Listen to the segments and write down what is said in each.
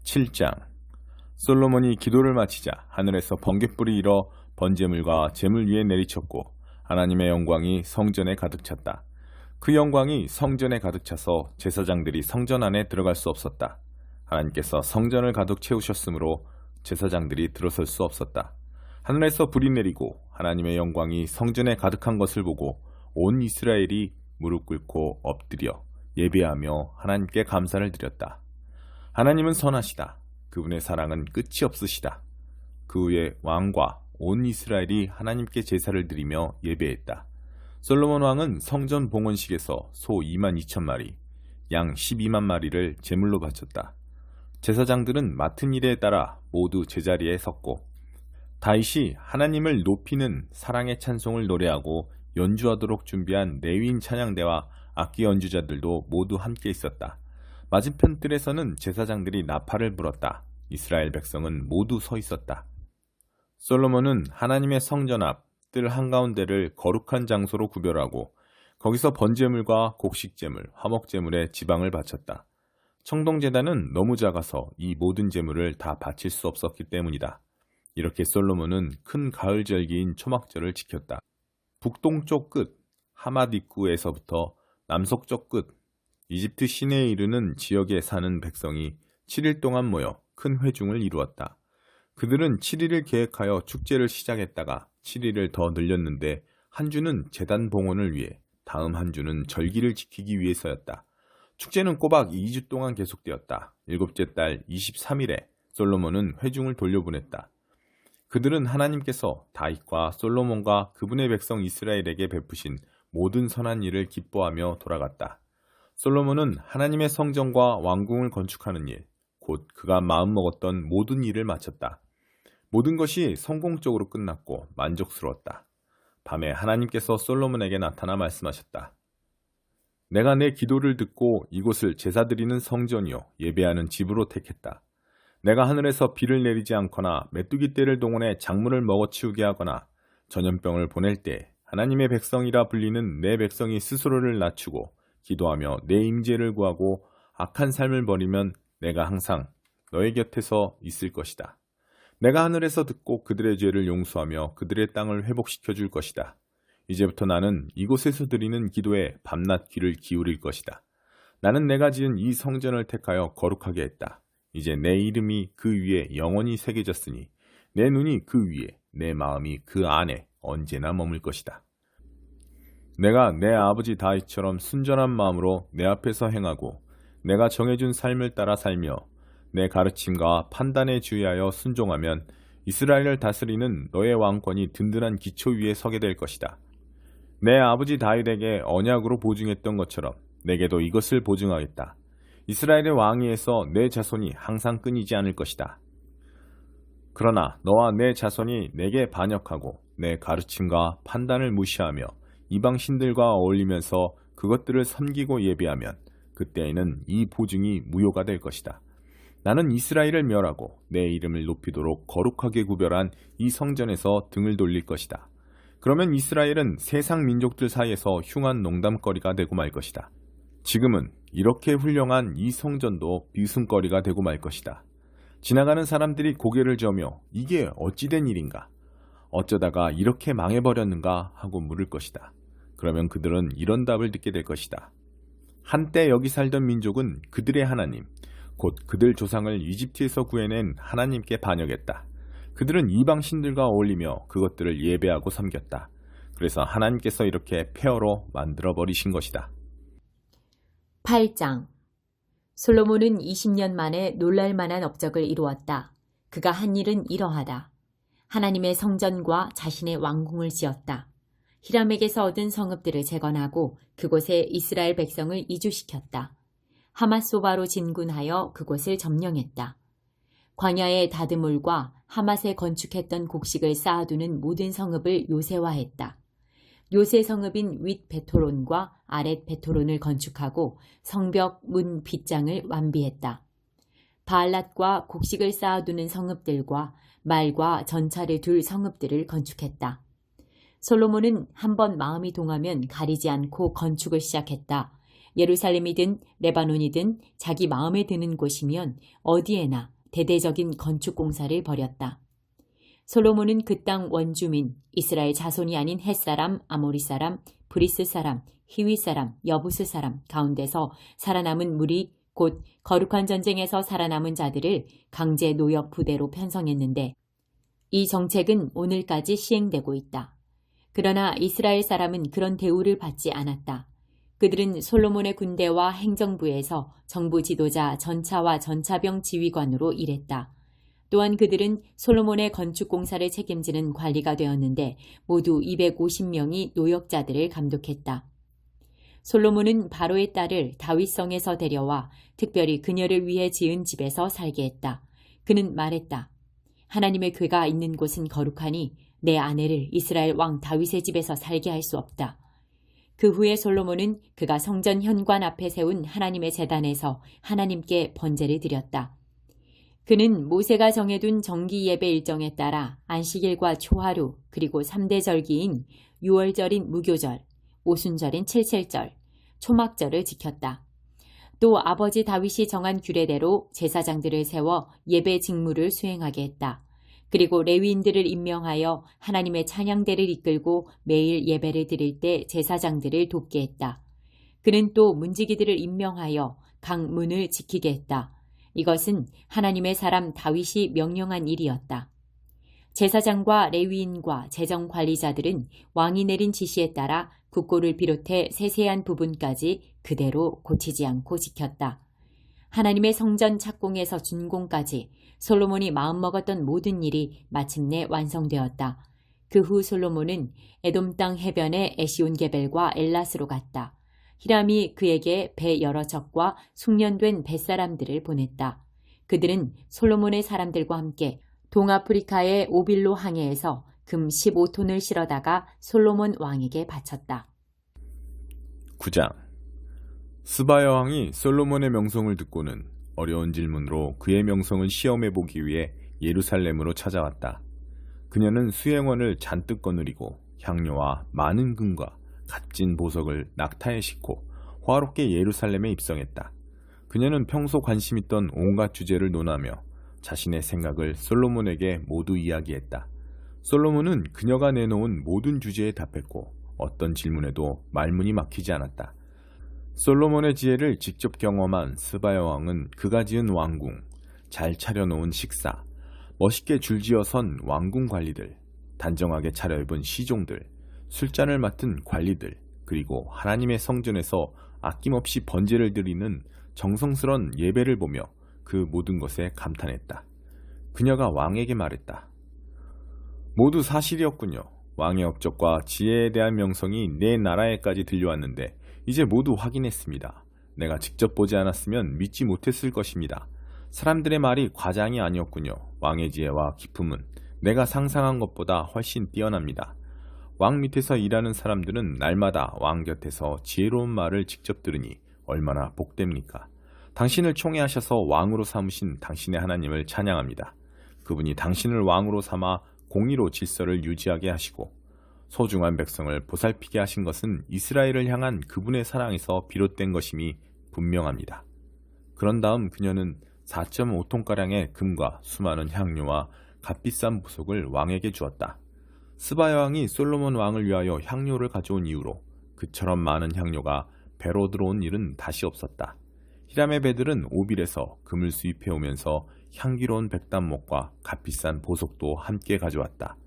7장. 솔로몬이 기도를 마치자 하늘에서 번갯불이 일어 번제물과 제물 위에 내리쳤고 하나님의 영광이 성전에 가득 찼다. 그 영광이 성전에 가득 차서 제사장들이 성전 안에 들어갈 수 없었다. 하나님께서 성전을 가득 채우셨으므로 제사장들이 들어설 수 없었다. 하늘에서 불이 내리고 하나님의 영광이 성전에 가득한 것을 보고 온 이스라엘이 무릎 꿇고 엎드려 예배하며 하나님께 감사를 드렸다. 하나님은 선하시다. 그분의 사랑은 끝이 없으시다. 그 후에 왕과 온 이스라엘이 하나님께 제사를 드리며 예배했다. 솔로몬 왕은 성전 봉헌식에서 소 22,000마리, 양 12만 마리를 제물로 바쳤다. 제사장들은 맡은 일에 따라 모두 제자리에 섰고 다윗이 하나님을 높이는 사랑의 찬송을 노래하고 연주하도록 준비한 레위인 찬양대와 악기 연주자들도 모두 함께 있었다. 맞은편 뜰에서는 제사장들이 나팔을 불었다. 이스라엘 백성은 모두 서 있었다. 솔로몬은 하나님의 성전 앞 뜰 한가운데를 거룩한 장소로 구별하고 거기서 번제물과 곡식제물, 화목제물의 지방을 바쳤다. 청동제단은 너무 작아서 이 모든 제물을 다 바칠 수 없었기 때문이다. 이렇게 솔로몬은 큰 가을 절기인 초막절을 지켰다. 북동쪽 끝 하맛 입구에서부터 남서쪽 끝 이집트 시내에 이르는 지역에 사는 백성이 7일 동안 모여 큰 회중을 이루었다. 그들은 7일을 계획하여 축제를 시작했다가 7일을 더 늘렸는데 한 주는 제단 봉헌을 위해, 다음 한 주는 절기를 지키기 위해서였다. 축제는 꼬박 2주 동안 계속되었다. 일곱째 달 23일에 솔로몬은 회중을 돌려보냈다. 그들은 하나님께서 다윗과 솔로몬과 그분의 백성 이스라엘에게 베푸신 모든 선한 일을 기뻐하며 돌아갔다. 솔로몬은 하나님의 성전과 왕궁을 건축하는 일, 곧 그가 마음먹었던 모든 일을 마쳤다. 모든 것이 성공적으로 끝났고 만족스러웠다. 밤에 하나님께서 솔로몬에게 나타나 말씀하셨다. 내가 내 기도를 듣고 이곳을 제사드리는 성전이요 예배하는 집으로 택했다. 내가 하늘에서 비를 내리지 않거나 메뚜기 떼를 동원해 작물을 먹어치우게 하거나 전염병을 보낼 때 하나님의 백성이라 불리는 내 백성이 스스로를 낮추고 기도하며 내 임재를 구하고 악한 삶을 버리면 내가 항상 너의 곁에서 있을 것이다. 내가 하늘에서 듣고 그들의 죄를 용서하며 그들의 땅을 회복시켜 줄 것이다. 이제부터 나는 이곳에서 드리는 기도에 밤낮 귀를 기울일 것이다. 나는 내가 지은 이 성전을 택하여 거룩하게 했다. 이제 내 이름이 그 위에 영원히 새겨졌으니 내 눈이 그 위에, 내 마음이 그 안에 언제나 머물 것이다. 내가 내 아버지 다윗처럼 순전한 마음으로 내 앞에서 행하고 내가 정해준 삶을 따라 살며 내 가르침과 판단에 주의하여 순종하면 이스라엘을 다스리는 너의 왕권이 든든한 기초 위에 서게 될 것이다. 내 아버지 다윗에게 언약으로 보증했던 것처럼 내게도 이것을 보증하겠다. 이스라엘의 왕위에서 내 자손이 항상 끊이지 않을 것이다. 그러나 너와 내 자손이 내게 반역하고 내 가르침과 판단을 무시하며 이방 신들과 어울리면서 그것들을 섬기고 예배하면 그때에는 이 보증이 무효가 될 것이다. 나는 이스라엘을 멸하고 내 이름을 높이도록 거룩하게 구별한 이 성전에서 등을 돌릴 것이다. 그러면 이스라엘은 세상 민족들 사이에서 흉한 농담거리가 되고 말 것이다. 지금은 이렇게 훌륭한 이 성전도 비웃음거리가 되고 말 것이다. 지나가는 사람들이 고개를 저으며 이게 어찌된 일인가? 어쩌다가 이렇게 망해버렸는가? 하고 물을 것이다. 그러면 그들은 이런 답을 듣게 될 것이다. 한때 여기 살던 민족은 그들의 하나님, 곧 그들 조상을 이집트에서 구해낸 하나님께 반역했다. 그들은 이방 신들과 어울리며 그것들을 예배하고 섬겼다. 그래서 하나님께서 이렇게 폐허로 만들어버리신 것이다. 8장. 솔로몬은 20년 만에 놀랄만한 업적을 이루었다. 그가 한 일은 이러하다. 하나님의 성전과 자신의 왕궁을 지었다. 히람에게서 얻은 성읍들을 재건하고 그곳에 이스라엘 백성을 이주시켰다. 하맛소바로 진군하여 그곳을 점령했다. 광야의 다드물과 하맛에 건축했던 곡식을 쌓아두는 모든 성읍을 요새화했다. 요새 성읍인 윗 베토론과 아랫 베토론을 건축하고 성벽 문 빗장을 완비했다. 바알랏과 곡식을 쌓아두는 성읍들과 말과 전차를 둘 성읍들을 건축했다. 솔로몬은 한번 마음이 동하면 가리지 않고 건축을 시작했다. 예루살렘이든 레바논이든 자기 마음에 드는 곳이면 어디에나 대대적인 건축 공사를 벌였다. 솔로몬은 그 땅 원주민, 이스라엘 자손이 아닌 헷사람, 아모리 사람, 브리스 사람, 히위 사람, 여부스 사람 가운데서 살아남은 무리, 곧 거룩한 전쟁에서 살아남은 자들을 강제 노역 부대로 편성했는데 이 정책은 오늘까지 시행되고 있다. 그러나 이스라엘 사람은 그런 대우를 받지 않았다. 그들은 솔로몬의 군대와 행정부에서 정부 지도자 전차와 전차병 지휘관으로 일했다. 또한 그들은 솔로몬의 건축 공사를 책임지는 관리가 되었는데 모두 250명이 노역자들을 감독했다. 솔로몬은 바로의 딸을 다윗성에서 데려와 특별히 그녀를 위해 지은 집에서 살게 했다. 그는 말했다. 하나님의 궤가 있는 곳은 거룩하니 내 아내를 이스라엘 왕 다윗의 집에서 살게 할 수 없다. 그 후에 솔로몬은 그가 성전 현관 앞에 세운 하나님의 제단에서 하나님께 번제를 드렸다. 그는 모세가 정해둔 정기 예배 일정에 따라 안식일과 초하루 그리고 3대 절기인 유월절인 무교절, 오순절인 칠칠절, 초막절을 지켰다. 또 아버지 다윗이 정한 규례대로 제사장들을 세워 예배 직무를 수행하게 했다. 그리고 레위인들을 임명하여 하나님의 찬양대를 이끌고 매일 예배를 드릴 때 제사장들을 돕게 했다. 그는 또 문지기들을 임명하여 각 문을 지키게 했다. 이것은 하나님의 사람 다윗이 명령한 일이었다. 제사장과 레위인과 재정관리자들은 왕이 내린 지시에 따라 국고를 비롯해 세세한 부분까지 그대로 고치지 않고 지켰다. 하나님의 성전 착공에서 준공까지 솔로몬이 마음먹었던 모든 일이 마침내 완성되었다. 그 후 솔로몬은 에돔 땅 해변의 에시온게벨과 엘라스로 갔다. 히람이 그에게 배 여러 척과 숙련된 뱃사람들을 보냈다. 그들은 솔로몬의 사람들과 함께 동아프리카의 오빌로 항해에서 금 15톤을 실어다가 솔로몬 왕에게 바쳤다. 9장. 스바 여왕이 솔로몬의 명성을 듣고는 어려운 질문으로 그의 명성을 시험해보기 위해 예루살렘으로 찾아왔다. 그녀는 수행원을 잔뜩 거느리고 향료와 많은 금과 값진 보석을 낙타에 싣고 화롭게 예루살렘에 입성했다. 그녀는 평소 관심 있던 온갖 주제를 논하며 자신의 생각을 솔로몬에게 모두 이야기했다. 솔로몬은 그녀가 내놓은 모든 주제에 답했고 어떤 질문에도 말문이 막히지 않았다. 솔로몬의 지혜를 직접 경험한 스바 여왕은 그가 지은 왕궁, 잘 차려놓은 식사, 멋있게 줄지어 선 왕궁 관리들, 단정하게 차려입은 시종들, 술잔을 맡은 관리들, 그리고 하나님의 성전에서 아낌없이 번제를 드리는 정성스런 예배를 보며 그 모든 것에 감탄했다. 그녀가 왕에게 말했다. 모두 사실이었군요. 왕의 업적과 지혜에 대한 명성이 내 나라에까지 들려왔는데 이제 모두 확인했습니다. 내가 직접 보지 않았으면 믿지 못했을 것입니다. 사람들의 말이 과장이 아니었군요. 왕의 지혜와 기품은 내가 상상한 것보다 훨씬 뛰어납니다. 왕 밑에서 일하는 사람들은 날마다 왕 곁에서 지혜로운 말을 직접 들으니 얼마나 복됩니까? 당신을 총애하셔서 왕으로 삼으신 당신의 하나님을 찬양합니다. 그분이 당신을 왕으로 삼아 공의로 질서를 유지하게 하시고 소중한 백성을 보살피게 하신 것은 이스라엘을 향한 그분의 사랑에서 비롯된 것임이 분명합니다. 그런 다음 그녀는 4.5톤가량의 금과 수많은 향료와 값비싼 보석을 왕에게 주었다. 스바 여왕이 솔로몬 왕을 위하여 향료를 가져온 이후로 그처럼 많은 향료가 배로 들어온 일은 다시 없었다. 히람의 배들은 오빌에서 금을 수입해 오면서 향기로운 백단목과 값비싼 보석도 함께 가져왔다.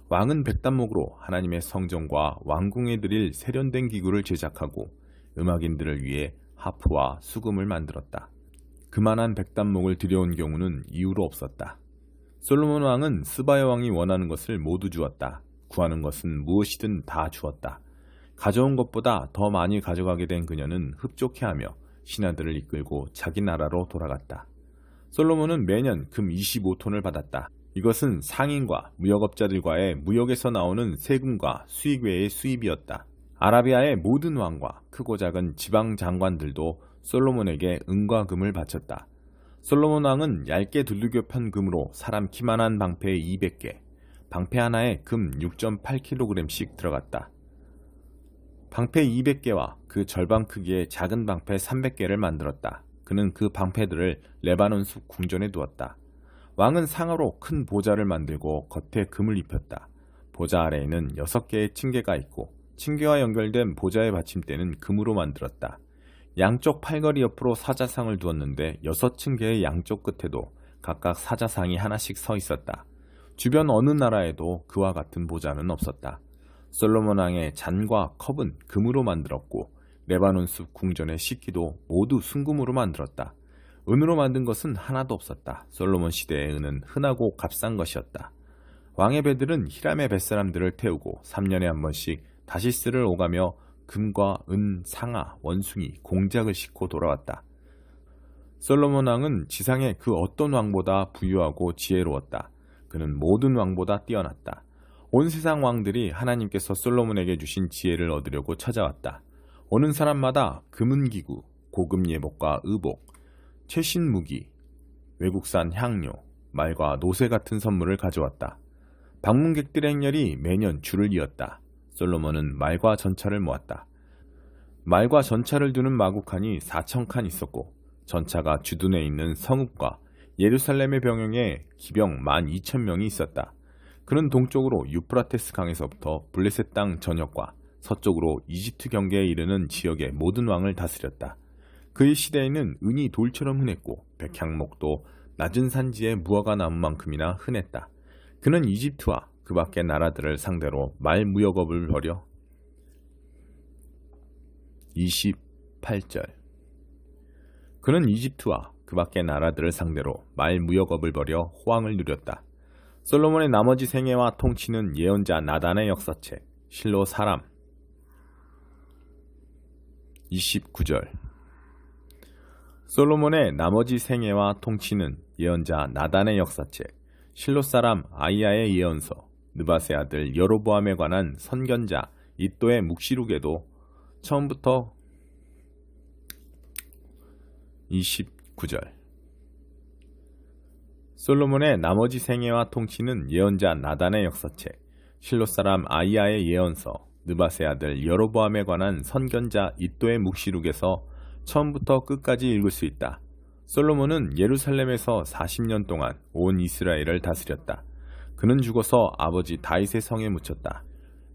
왕은 백단목으로 하나님의 성전과 왕궁에 드릴 세련된 기구를 제작하고 음악인들을 위해 하프와 수금을 만들었다. 그만한 백단목을 들여온 경우는 이후로 없었다. 솔로몬 왕은 스바 여왕이 원하는 것을 모두 주었다. 구하는 것은 무엇이든 다 주었다. 가져온 것보다 더 많이 가져가게 된 그녀는 흡족해하며 신하들을 이끌고 자기 나라로 돌아갔다. 솔로몬은 매년 금 25톤을 받았다. 이것은 상인과 무역업자들과의 무역에서 나오는 세금과 수익 외의 수입이었다. 아라비아의 모든 왕과 크고 작은 지방 장관들도 솔로몬에게 은과 금을 바쳤다. 솔로몬 왕은 얇게 두들겨 편 금으로 사람 키만한 방패 200개, 방패 하나에 금 6.8kg씩 들어갔다. 방패 200개와 그 절반 크기의 작은 방패 300개를 만들었다. 그는 그 방패들을 레바논 숲 궁전에 두었다. 왕은 상으로 큰 보좌를 만들고 겉에 금을 입혔다. 보좌 아래에는 6개의 층계가 있고 층계와 연결된 보좌의 받침대는 금으로 만들었다. 양쪽 팔걸이 옆으로 사자상을 두었는데 6층계의 양쪽 끝에도 각각 사자상이 하나씩 서 있었다. 주변 어느 나라에도 그와 같은 보좌는 없었다. 솔로몬 왕의 잔과 컵은 금으로 만들었고 레바논 숲 궁전의 식기도 모두 순금으로 만들었다. 은으로 만든 것은 하나도 없었다. 솔로몬 시대의 은은 흔하고 값싼 것이었다. 왕의 배들은 히람의 뱃사람들을 태우고 3년에 한 번씩 다시스를 오가며 금과 은, 상아, 원숭이, 공작을 싣고 돌아왔다. 솔로몬 왕은 지상의 그 어떤 왕보다 부유하고 지혜로웠다. 그는 모든 왕보다 뛰어났다. 온 세상 왕들이 하나님께서 솔로몬에게 주신 지혜를 얻으려고 찾아왔다. 오는 사람마다 금은기구, 고급 예복과 의복, 최신 무기, 외국산 향료, 말과 노새 같은 선물을 가져왔다. 방문객들의 행렬이 매년 줄을 이었다. 솔로몬은 말과 전차를 모았다. 말과 전차를 두는 마구칸이 4,000칸 있었고 전차가 주둔해 있는 성읍과 예루살렘의 병영에 기병 12,000명이 있었다. 그는 동쪽으로 유프라테스 강에서부터 블레셋 땅 전역과 서쪽으로 이집트 경계에 이르는 지역의 모든 왕을 다스렸다. 그의 시대에는 은이 돌처럼 흔했고 백향목도 낮은 산지에 무화과 나무만큼이나 흔했다. 그는 이집트와 그 밖의 나라들을 상대로 말 무역업을 벌여 28절 그는 이집트와 그 밖의 나라들을 상대로 말 무역업을 벌여 호황을 누렸다. 솔로몬의 나머지 생애와 통치는 예언자 나단의 역사책 실로 사람 29절 솔로몬의 나머지 생애와 통치는 예언자 나단의 역사책 실로 사람 아이야의 예언서 느밧의 아들 여로보암에 관한 선견자 이또의 묵시록에도 처음부터 29절 솔로몬의 나머지 생애와 통치는 예언자 나단의 역사책 실로 사람 아이야의 예언서 느밧의 아들 여로보암에 관한 선견자 이또의 묵시록에서 처음부터 끝까지 읽을 수 있다. 솔로몬은 예루살렘에서 40년 동안 온 이스라엘을 다스렸다. 그는 죽어서 아버지 다윗의 성에 묻혔다.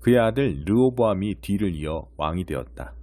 그의 아들 르호보암이 뒤를 이어 왕이 되었다.